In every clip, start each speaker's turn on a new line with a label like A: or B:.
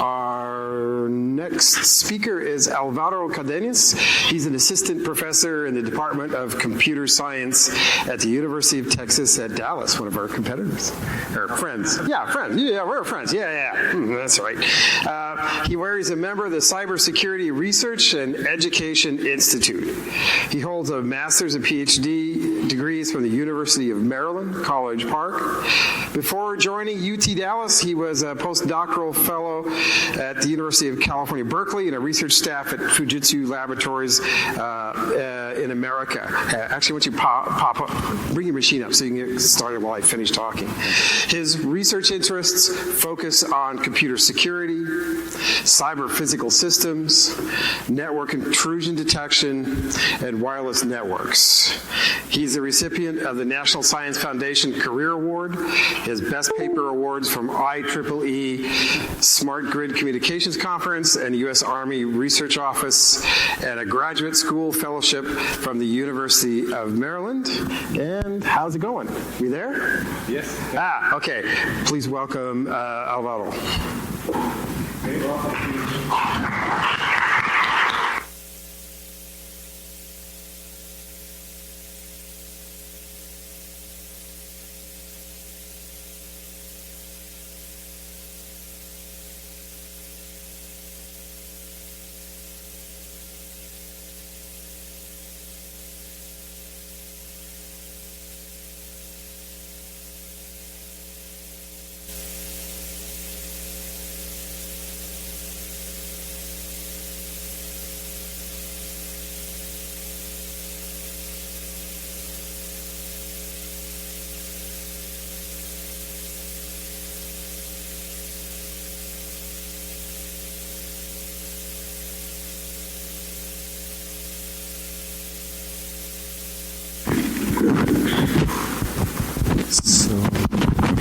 A: Our next speaker is Alvaro Cardenas. He's an assistant professor in the Department of Computer Science at the University of Texas at Dallas, one of our competitors. Or friends. Yeah, friends. Yeah, we're friends. Yeah. That's right. He's a member of the Cybersecurity Research and Education Institute. He holds a master's and PhD degrees from the University of Maryland, College Park. Before joining UT Dallas, he was a postdoctoral fellow at the University of California, Berkeley, and a research staff at Fujitsu Laboratories in America. Actually, once you pop up, bring your machine up so you can get started while I finish talking. His research interests focus on computer security, cyber physical systems, network intrusion detection, and wireless networks. He's the recipient of the National Science Foundation Career Award, his Best Paper Awards from IEEE Smart Grid Communications Conference and the U.S. Army Research Office, and a graduate school fellowship from the University of Maryland. And how's it going? You there?
B: Yes.
A: Okay. Please welcome Alvaro.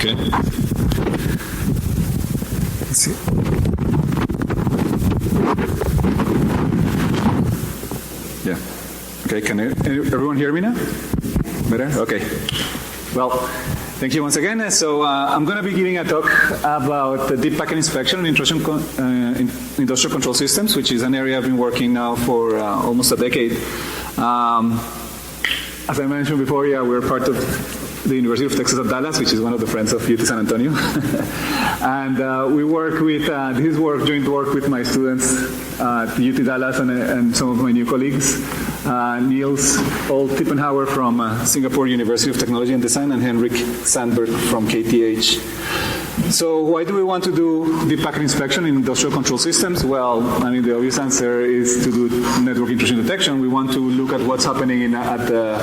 B: Okay. Let's see. Yeah. Okay, can everyone hear me now? Better? Okay. Well, thank you once again. So I'm going to be giving a talk about the deep packet inspection and intrusion industrial control systems, which is an area I've been working now for almost a decade. As I mentioned before, we're part of the University of Texas at Dallas, which is one of the friends of UT San Antonio. And we work with, joint work with my students at UT Dallas and some of my new colleagues, Niels Tippenhauer from Singapore University of Technology and Design, and Henrik Sandberg from KTH. So why do we want to do deep packet inspection in industrial control systems? Well, I mean, the obvious answer is to do network intrusion detection. We want to look at what's happening at the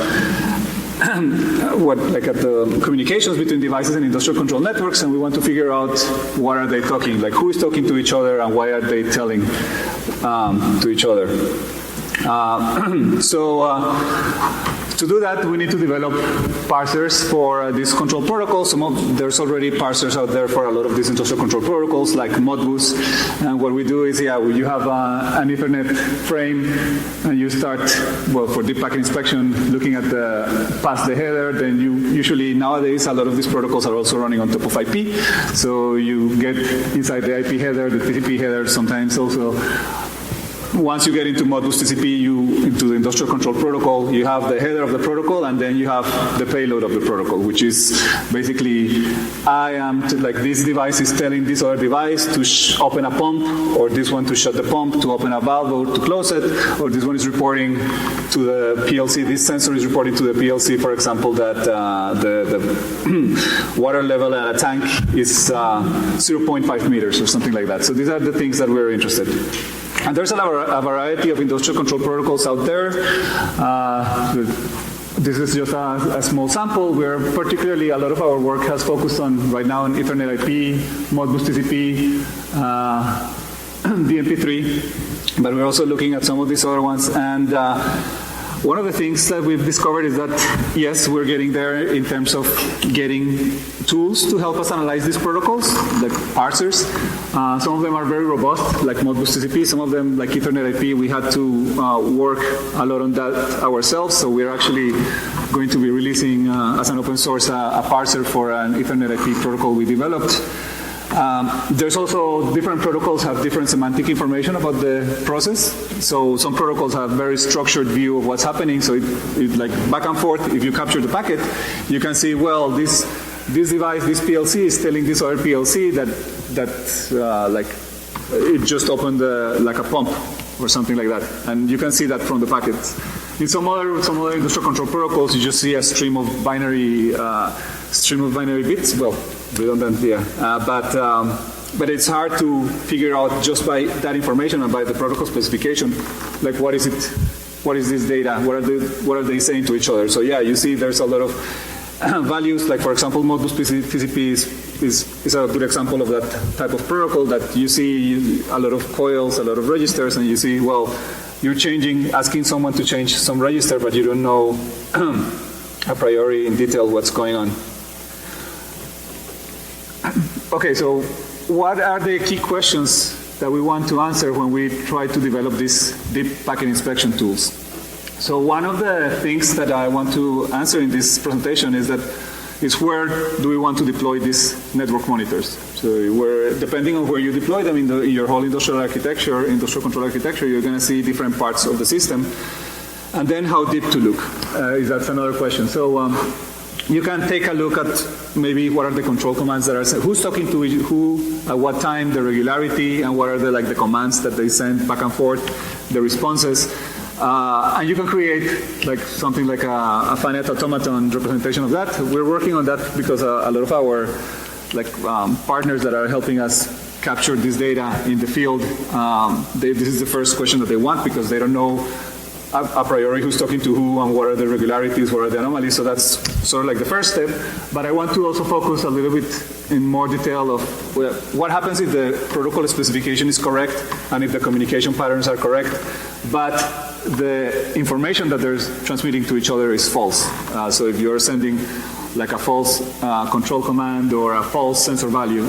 B: communications between devices and industrial control networks, and we want to figure out what are they talking, like who is talking to each other and why are they telling to each other. To do that, we need to develop parsers for these control protocols. There's already parsers out there for a lot of these industrial control protocols, like Modbus. And what we do is, you have an Ethernet frame, and you start, for deep packet inspection, looking at past the header. Then usually nowadays, a lot of these protocols are also running on top of IP. So you get inside the IP header, the TCP header, sometimes also. Once you get into Modbus TCP, into the industrial control protocol, you have the header of the protocol, and then you have the payload of the protocol, which is basically, this device is telling this other device to open a pump, or this one to shut the pump, to open a valve or to close it, or this one is reporting to the PLC, this sensor is reporting to the PLC, for example, that the water level at a tank is 0.5 meters or something like that. So these are the things that we're interested in. And there's a variety of industrial control protocols out there. This is just a small sample where particularly a lot of our work has focused on, right now, on Ethernet IP, Modbus TCP, DMP3, but we're also looking at some of these other ones. And one of the things that we've discovered is that, yes, we're getting there in terms of getting tools to help us analyze these protocols, like parsers. Some of them are very robust, like Modbus TCP. Some of them, like Ethernet IP, we had to work a lot on that ourselves. So we're actually going to be releasing, as an open source, a parser for an Ethernet IP protocol we developed. There's also different protocols have different semantic information about the process. So some protocols have very structured view of what's happening. So it like back and forth, if you capture the packet, you can see, well, this device, this PLC is telling this other PLC that like it just opened like a pump or something like that. And you can see that from the packets. In some other industrial control protocols, you just see a stream of binary bits. Well, redundant, yeah. But it's hard to figure out just by that information and by the protocol specification, like what is it, what is this data, what are they saying to each other. So yeah, you see there's a lot of values, like for example, Modbus TCP is a good example of that type of protocol that you see a lot of coils, a lot of registers, and you see, well, you're asking someone to change some register, but you don't know a priori in detail what's going on. Okay, so what are the key questions that we want to answer when we try to develop these deep packet inspection tools? So one of the things that I want to answer in this presentation is where do we want to deploy these network monitors? So depending on where you deploy them in your whole industrial control architecture, you're going to see different parts of the system. And then how deep to look? That's another question. So you can take a look at maybe what are the control commands that are sent, who's talking to who, at what time, the regularity, and what are the commands that they send back and forth, the responses. And you can create like something like a finite automaton representation of that. We're working on that because a lot of our partners that are helping us capture this data in the field, this is the first question that they want because they don't know a priori who's talking to who and what are the regularities, what are the anomalies. So that's sort of like the first step. But I want to also focus a little bit in more detail of what happens if the protocol specification is correct and if the communication patterns are correct, but the information that they're transmitting to each other is false. So if you're sending like a false control command or a false sensor value,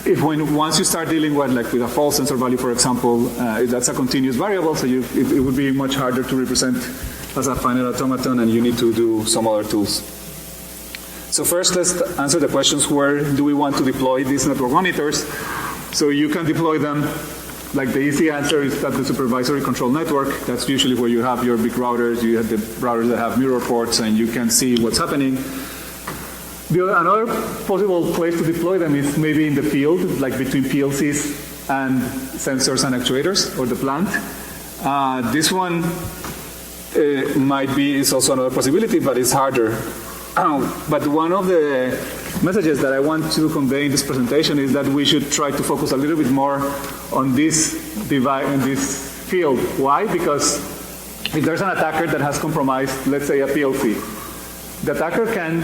B: once you start dealing with a false sensor value, for example, that's a continuous variable, so it would be much harder to represent as a finite automaton, and you need to do some other tools. So first, let's answer the questions: where do we want to deploy these network monitors? So you can deploy them. Like the easy answer is at the supervisory control network. That's usually where you have your big routers. You have the routers that have mirror ports, and you can see what's happening. Another possible place to deploy them is maybe in the field, like between PLCs and sensors and actuators, or the plant. This one is also another possibility, but it's harder. But one of the messages that I want to convey in this presentation is that we should try to focus a little bit more on this device, in this field. Why? Because if there's an attacker that has compromised, let's say a PLC, the attacker can,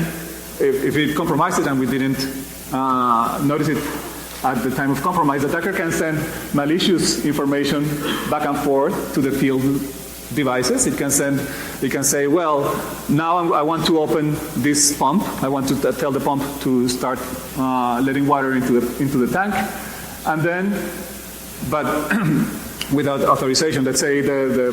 B: if it compromises and we didn't notice it at the time of compromise, the attacker can send malicious information back and forth to the field devices. It can say, well, now I want to open this pump. I want to tell the pump to start letting water into the tank, and then, but without authorization. Let's say the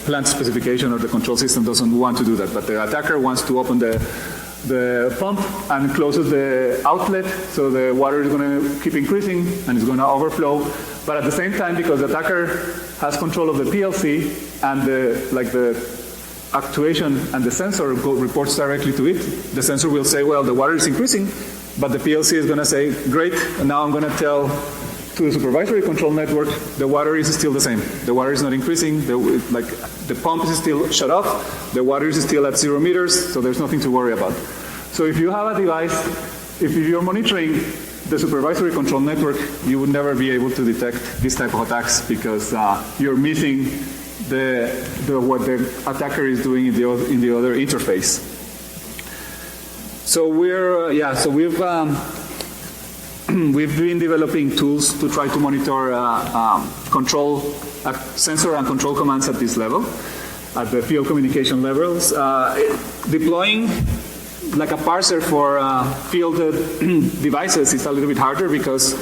B: plant specification or the control system doesn't want to do that, but the attacker wants to open the pump and closes the outlet, so the water is going to keep increasing and it's going to overflow. But at the same time, because the attacker has control of the PLC and the actuation and the sensor reports directly to it, the sensor will say, well, the water is increasing, but the PLC is going to say, great, and now I'm going to tell to the supervisory control network, the water is still the same. The water is not increasing, the pump is still shut off, the water is still at 0 meters, so there's nothing to worry about. So if you have a device, if you're monitoring the supervisory control network, you would never be able to detect this type of attacks because you're missing what the attacker is doing in the other interface. So we've been developing tools to try to monitor sensor and control commands at this level, at the field communication levels. Deploying like a parser for field devices is a little bit harder because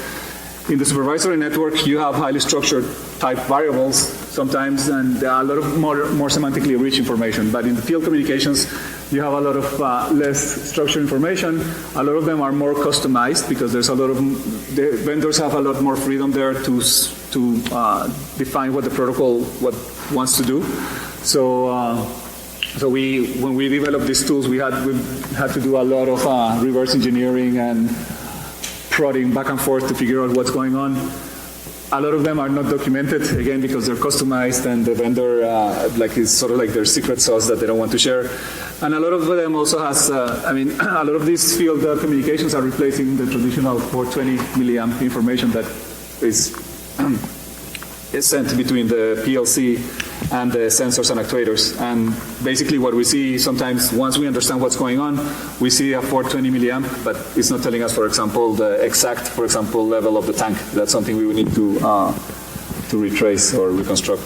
B: in the supervisory network you have highly structured type variables sometimes and a lot of more semantically rich information. But in the field communications, you have a lot of less structured information. A lot of them are more customized because there's a lot of, the vendors have a lot more freedom there to define what the protocol wants to do. So when we developed these tools, we had to do a lot of reverse engineering and prodding back and forth to figure out what's going on. A lot of them are not documented, again, because they're customized and the vendor is sort of like their secret sauce that they don't want to share. And a lot of them also has, a lot of these field communications are replacing the traditional 420 milliamp information that is sent between the PLC and the sensors and actuators. And basically what we see sometimes, once we understand what's going on, we see a 420 milliamp, but it's not telling us, for example, the exact, level of the tank. That's something we would need to retrace or reconstruct.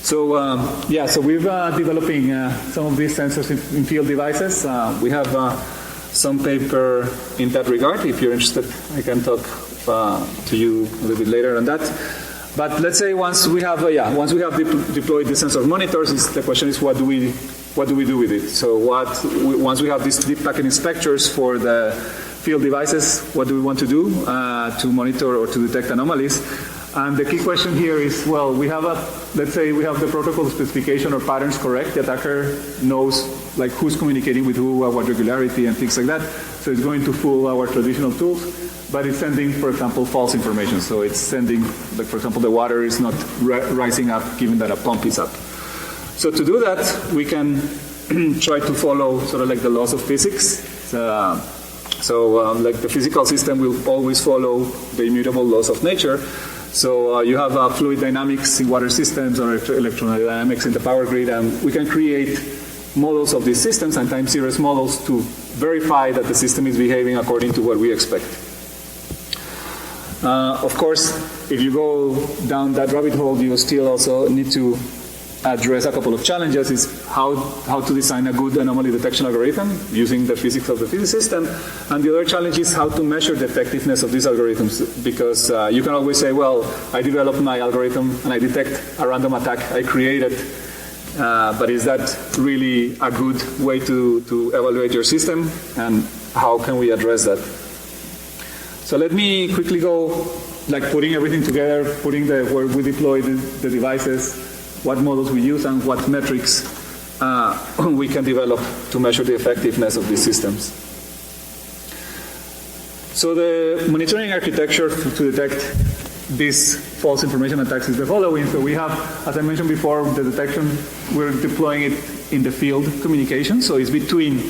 B: So, so we're developing some of these sensors in field devices. We have some paper in that regard. If you're interested, I can talk to you a little bit later on that. But let's say once we have deployed the sensor monitors, the question is what do we do with it? So once we have these deep packet inspectors for the field devices, what do we want to do to monitor or to detect anomalies? And the key question here is, well, let's say we have the protocol specification or patterns correct. The attacker knows like who's communicating with who, what regularity, and things like that. So it's going to fool our traditional tools, but it's sending, for example, false information. So it's sending, like for example, the water is not rising up given that a pump is up. So to do that, we can try to follow sort of like the laws of physics. Like the physical system will always follow the immutable laws of nature. So you have fluid dynamics in water systems or electrodynamics in the power grid, and we can create models of these systems and time series models to verify that the system is behaving according to what we expect. Of course, if you go down that rabbit hole, you still also need to address a couple of challenges. Is how to design a good anomaly detection algorithm using the physics of the physics system. And the other challenge is how to measure the effectiveness of these algorithms, because you can always say, well, I developed my algorithm and I detect a random attack I created, but is that really a good way to evaluate your system, and how can we address that? So let me quickly go, like putting everything together, where we deploy the devices, what models we use, and what metrics we can develop to measure the effectiveness of these systems. So the monitoring architecture to detect these false information attacks is the following. So we have, as I mentioned before, the detection, we're deploying it in the field communication. So it's between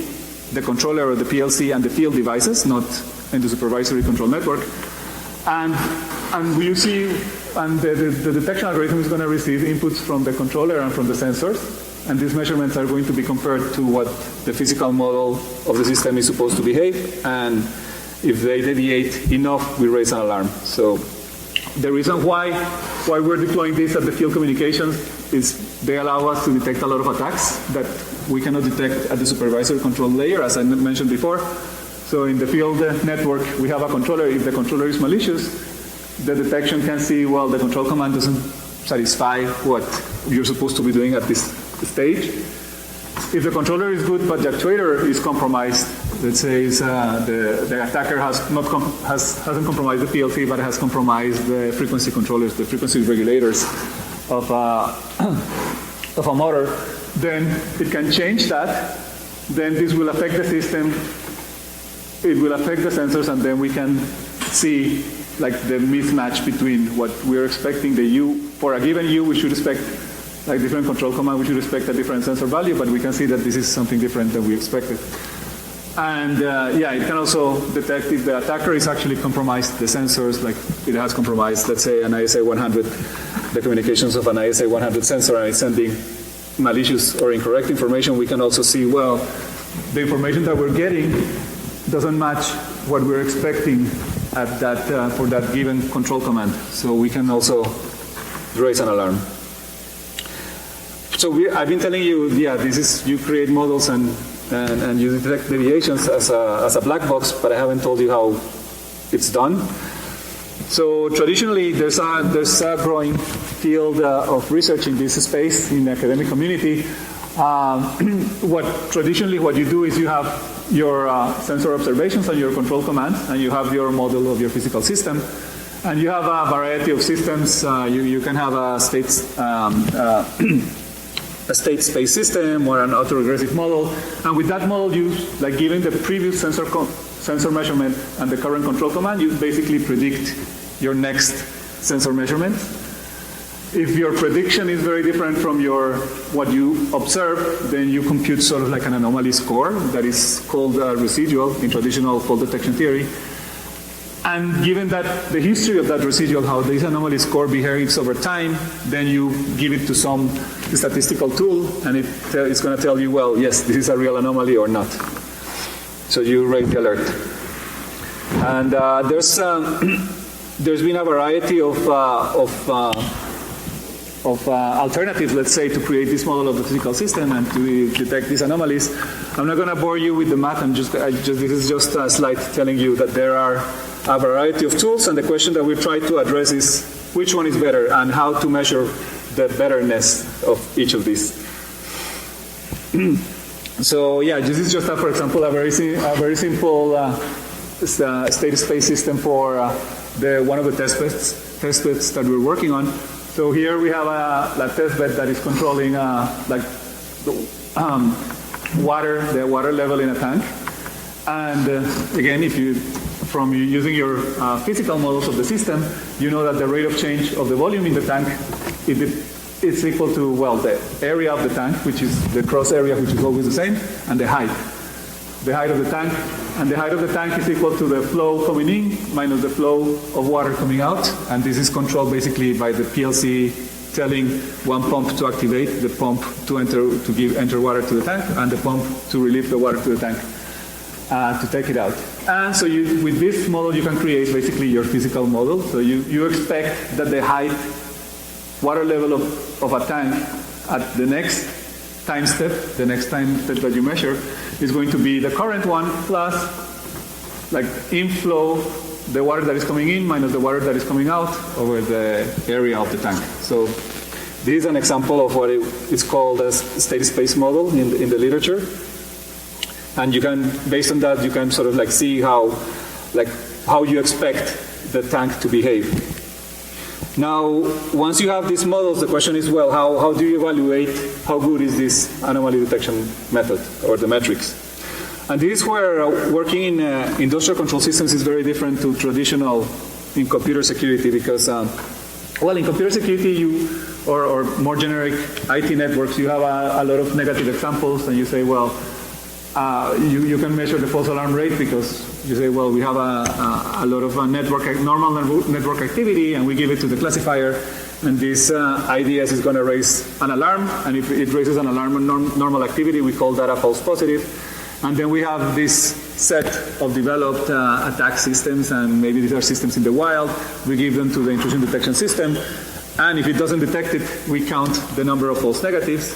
B: the controller or the PLC and the field devices, not in the supervisory control network. And you see, and the detection algorithm is going to receive inputs from the controller and from the sensors, and these measurements are going to be compared to what the physical model of the system is supposed to behave, and if they deviate enough, we raise an alarm. So the reason why we're deploying this at the field communications is they allow us to detect a lot of attacks that we cannot detect at the supervisory control layer, as I mentioned before. So in the field network, we have a controller. If the controller is malicious, the detection can see, well, the control command doesn't satisfy what you're supposed to be doing at this stage. If the controller is good, but the actuator is compromised, let's say the attacker hasn't compromised the PLC, but has compromised the frequency controllers, the frequency regulators of a motor, then it can change that. Then this will affect the system. It will affect the sensors, and then we can see like the mismatch between what we're expecting. The U, for a given U, we should expect like different control command, we should expect a different sensor value, but we can see that this is something different than we expected. And it can also detect if the attacker is actually compromised the sensors, like it has compromised, let's say, an ISA 100, the communications of an ISA 100 sensor, and it's sending malicious or incorrect information. We can also see, well, the information that we're getting doesn't match what we're expecting at that for that given control command. So we can also raise an alarm. So I've been telling you, this is, you create models and you detect deviations as a black box, but I haven't told you how it's done. So traditionally, there's a growing field of research in this space in the academic community Traditionally what you do is you have your sensor observations and your control commands, and you have your model of your physical system, and you have a variety of systems. You can have a state space system or an autoregressive model, and with that model, you given the previous sensor measurement and the current control command, you basically predict your next sensor measurement. If your prediction is very different from what you observe, then you compute sort of like an anomaly score that is called residual in traditional fault detection theory. And given that the history of that residual, how this anomaly score behaves over time, then you give it to some statistical tool, and it's going to tell you, well, yes, this is a real anomaly or not. So you raise the alert. And there's been a variety of alternatives, let's say, to create this model of the physical system and to detect these anomalies. I'm not going to bore you with the math. This is just a slide telling you that there are a variety of tools, and the question that we try to address is which one is better and how to measure the betterness of each of these. So yeah, this is just, for example, a very simple state space system for one of the test beds that we're working on. So here we have a test bed that is controlling the water level in a tank. And again, from using your physical models of the system, you know that the rate of change of the volume in the tank is equal to, well, the area of the tank, which is the cross area, which is always the same, and the height. The height of the tank, and the height of the tank is equal to the flow coming in minus the flow of water coming out, and this is controlled basically by the PLC telling one pump to activate, the pump to enter water to the tank, and the pump to relieve the water to the tank to take it out. And so with this model, you can create basically your physical model. So you expect that the height, water level of a tank at the next time step, that you measure, is going to be the current one plus inflow, the water that is coming in minus the water that is coming out over the area of the tank. So this is an example of what is called a state space model in the literature. And you can, based on that, you can sort of see how you expect the tank to behave. Now, once you have these models, the question is, well, how do you evaluate how good is this anomaly detection method or the metrics? And this is where working in industrial control systems is very different to traditional in computer security, because, well, in computer security, or more generic IT networks, you have a lot of negative examples, and you say, well, you can measure the false alarm rate because you say, well, we have a lot of normal network activity, and we give it to the classifier, and this IDS is going to raise an alarm, and if it raises an alarm on normal activity, we call that a false positive. And then we have this set of developed attack systems, and maybe these are systems in the wild. We give them to the intrusion detection system, and if it doesn't detect it, we count the number of false negatives.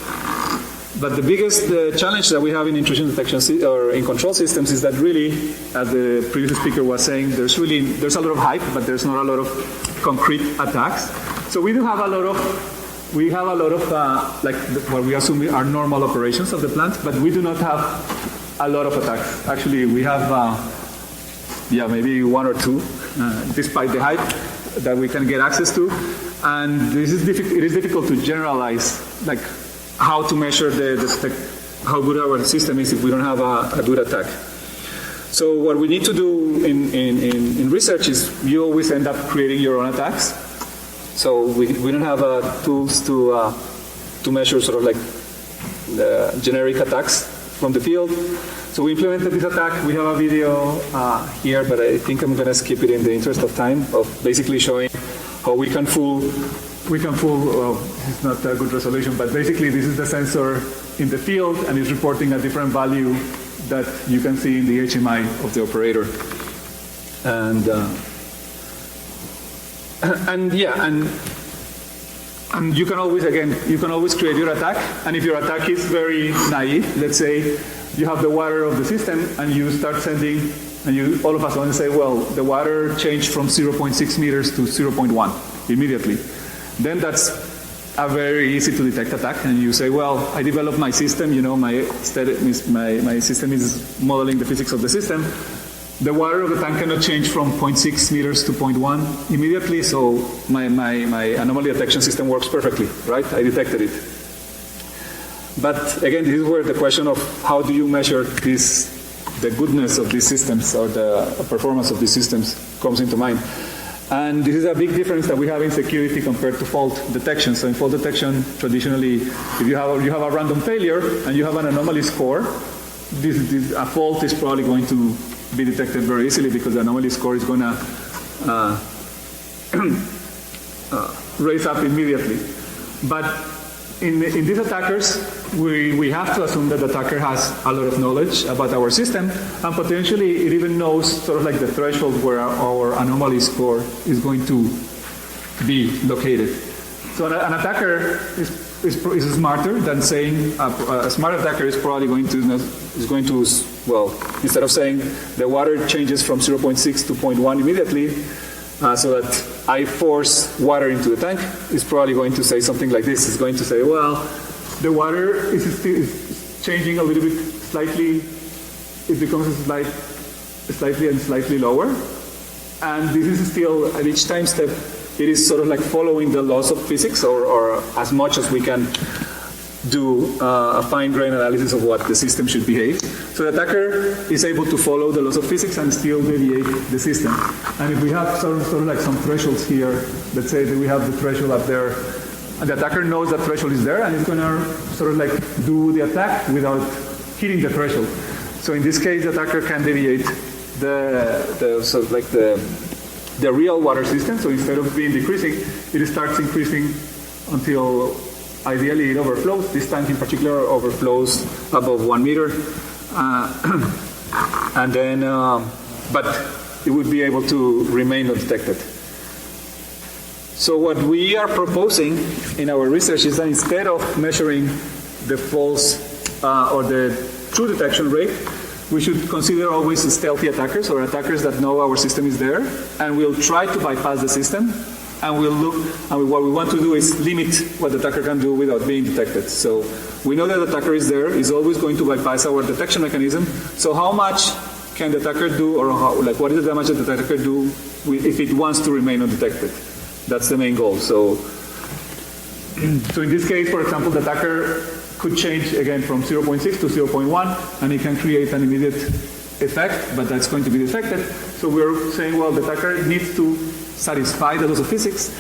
B: But the biggest challenge that we have in intrusion detection or in control systems is that really, as the previous speaker was saying, there's a lot of hype, but there's not a lot of concrete attacks. So we have a lot of what we assume are normal operations of the plant, but we do not have a lot of attacks. Actually, we have maybe one or two, despite the hype that we can get access to. And it is difficult to generalize how to measure how good our system is if we don't have a good attack. So what we need to do in research is you always end up creating your own attacks. So we don't have tools to measure sort of the generic attacks from the field. So we implemented this attack. We have a video here, but I think I'm going to skip it in the interest of time, of basically showing how we can fool, well, it's not a good resolution, but basically this is the sensor in the field, and it's reporting a different value that you can see in the HMI of the operator. And you can always create your attack, and if your attack is very naive, let's say you have the water of the system, and you start sending, and you all of a sudden say, well, the water changed from 0.6 meters to 0.1 immediately. Then that's a very easy to detect attack, and you say, well, I developed my system, my system is modeling the physics of the system. The water of the tank cannot change from 0.6 meters to 0.1 immediately, so my anomaly detection system works perfectly, right? I detected it. But again, this is where the question of how do you measure the goodness of these systems or the performance of these systems comes into mind. And this is a big difference that we have in security compared to fault detection. So in fault detection, traditionally, if you have a random failure and you have an anomaly score, a fault is probably going to be detected very easily because the anomaly score is going to raise up immediately. But in these attackers, we have to assume that the attacker has a lot of knowledge about our system, and potentially it even knows sort of like the threshold where our anomaly score is going to be located. So an attacker is smarter than saying a smart attacker is probably going to well, instead of saying the water changes from 0.6 to 0.1 immediately, so that I force water into the tank, is probably going to say something like this. It's going to say, well, the water is changing a little bit, slightly. It becomes slightly lower, and this is still at each time step. It is sort of like following the laws of physics, or as much as we can do a fine-grained analysis of what the system should behave. So the attacker is able to follow the laws of physics and still deviate the system. And if we have sort of like some thresholds here, let's say that we have the threshold up there, and the attacker knows that threshold is there, and it's going to sort of like do the attack without hitting the threshold. So in this case, the attacker can deviate the real water system. So instead of being decreasing, it starts increasing until ideally it overflows. This tank in particular overflows above 1 meter. And then, but it would be able to remain undetected. So what we are proposing in our research is that instead of measuring the false or the true detection rate, we should consider always stealthy attackers, or attackers that know our system is there, and we'll try to bypass the system, and we'll look, and what we want to do is limit what the attacker can do without being detected. So we know that the attacker is there, is always going to bypass our detection mechanism. So how much can the attacker do, or what is the damage that the attacker do if it wants to remain undetected? That's the main goal. So in this case, for example, the attacker could change again from 0.6 to 0.1, and it can create an immediate effect, but that's going to be detected. So we're saying, well, the attacker needs to satisfy the laws of physics,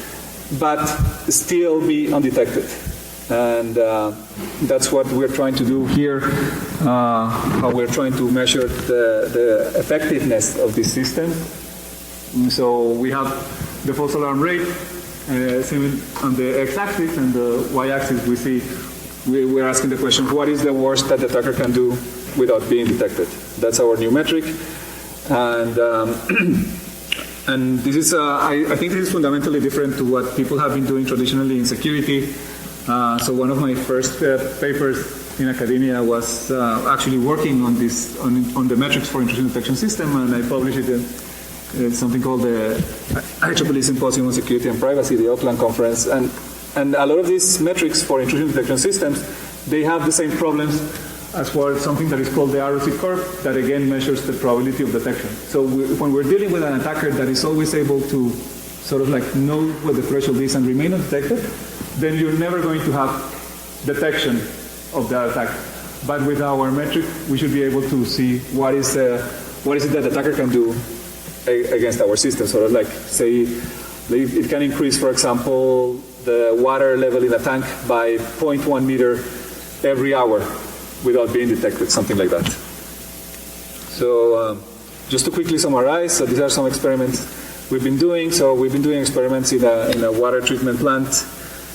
B: but still be undetected. And that's what we're trying to do here, how we're trying to measure the effectiveness of this system. So we have the false alarm rate, on the x-axis, and the y-axis we see we're asking the question, what is the worst that the attacker can do without being detected? That's our new metric. And and this is, I think this is fundamentally different to what people have been doing traditionally in security. So one of my first papers in academia was actually working on this, on the metrics for intrusion detection system, and I published it in something called the ICS Symposium on Security and Privacy, the Oakland conference. And a lot of these metrics for intrusion detection systems, they have the same problems as for something that is called the ROC curve, that again measures the probability of detection. So when we're dealing with an attacker that is always able to sort of like know what the threshold is and remain undetected, then you're never going to have detection of the attack. But with our metric, we should be able to see what is it that the attacker can do against our system. Sort of like, say, it can increase, for example, the water level in a tank by 0.1 meter every hour without being detected, something like that. So just to quickly summarize, so these are some experiments we've been doing. So we've been doing experiments in a water treatment plant,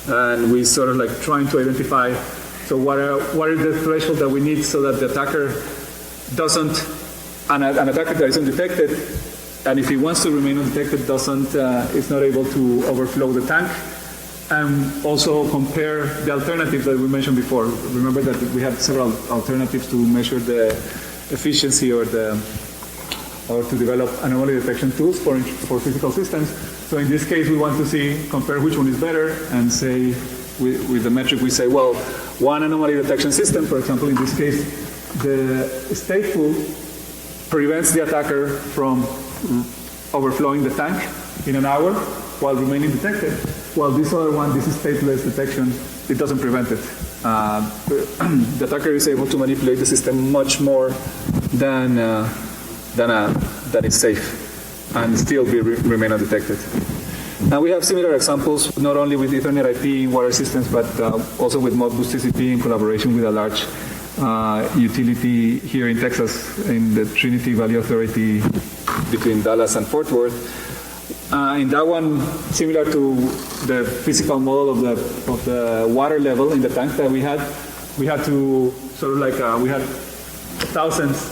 B: and we sort of like trying to identify, so what is the threshold that we need so that the attacker doesn't, an attacker that is undetected, and if he wants to remain undetected, is not able to overflow the tank. And also compare the alternatives that we mentioned before. Remember that we have several alternatives to measure the efficiency or to develop anomaly detection tools for physical systems. So in this case, we want to compare which one is better, and say with the metric, we say, well, one anomaly detection system, for example, in this case, the stateful prevents the attacker from overflowing the tank in an hour while remaining detected, while this other one, this stateless detection, it doesn't prevent it. The attacker is able to manipulate the system much more than is safe and still remain undetected. Now we have similar examples, not only with Ethernet IP water systems, but also with Modbus TCP in collaboration with a large utility here in Texas, in the Trinity Valley Authority between Dallas and Fort Worth. In that one, similar to the physical model of the water level in the tank that we had to sort of like, we had thousands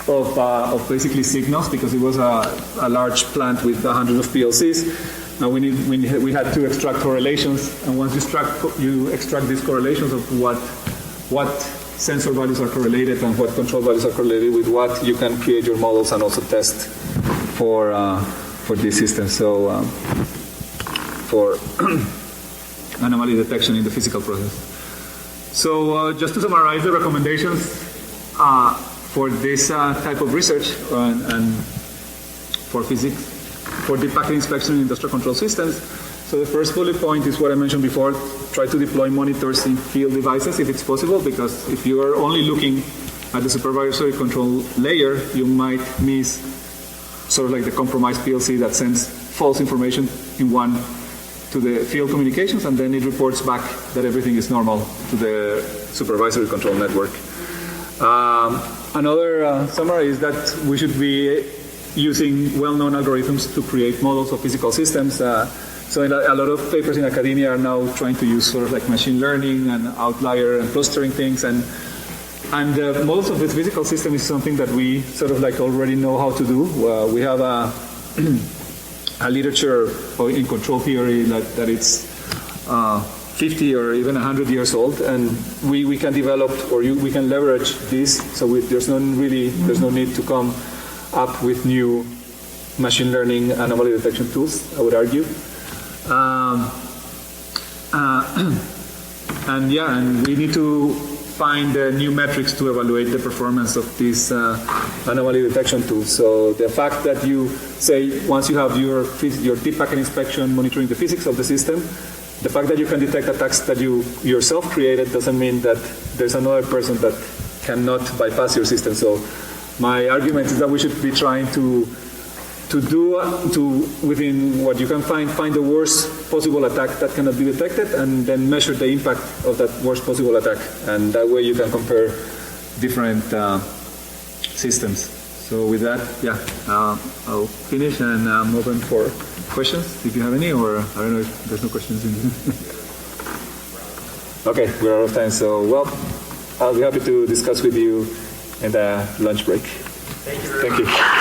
B: of basically signals because it was a large plant with hundreds of PLCs. Now we had to extract correlations, and once you extract these correlations of what sensor values are correlated and what control values are correlated with what, you can create your models and also test for this system. So for anomaly detection in the physical process. So just to summarize the recommendations for this type of research and for physics, for deep packet inspection in industrial control systems. So the first bullet point is what I mentioned before: try to deploy monitors in field devices if it's possible, because if you are only looking at the supervisory control layer, you might miss sort of like the compromised PLC that sends false information to the field communications, and then it reports back that everything is normal to the supervisory control network. Another summary is that we should be using well-known algorithms to create models of physical systems. So a lot of papers in academia are now trying to use sort of like machine learning and outlier and clustering things, and the models of the physical system is something that we sort of like already know how to do. We have a literature in control theory that it's 50 or even 100 years old, and we can develop, or we can leverage this. So there's no need to come up with new machine learning anomaly detection tools, I would argue. And we need to find new metrics to evaluate the performance of these anomaly detection tools. So the fact that you say, once you have your deep packet inspection monitoring the physics of the system, the fact that you can detect attacks that you yourself created doesn't mean that there's another person that cannot bypass your system. So my argument is that we should be trying to within what you can find the worst possible attack that cannot be detected, and then measure the impact of that worst possible attack. And that way you can compare different systems. So with that, I'll finish, and I'm open for questions if you have any, or I don't know if there's no questions in Okay, we're out of time. So, I'll be happy to discuss with you in the lunch break.
A: Thank you very much.
B: Thank you.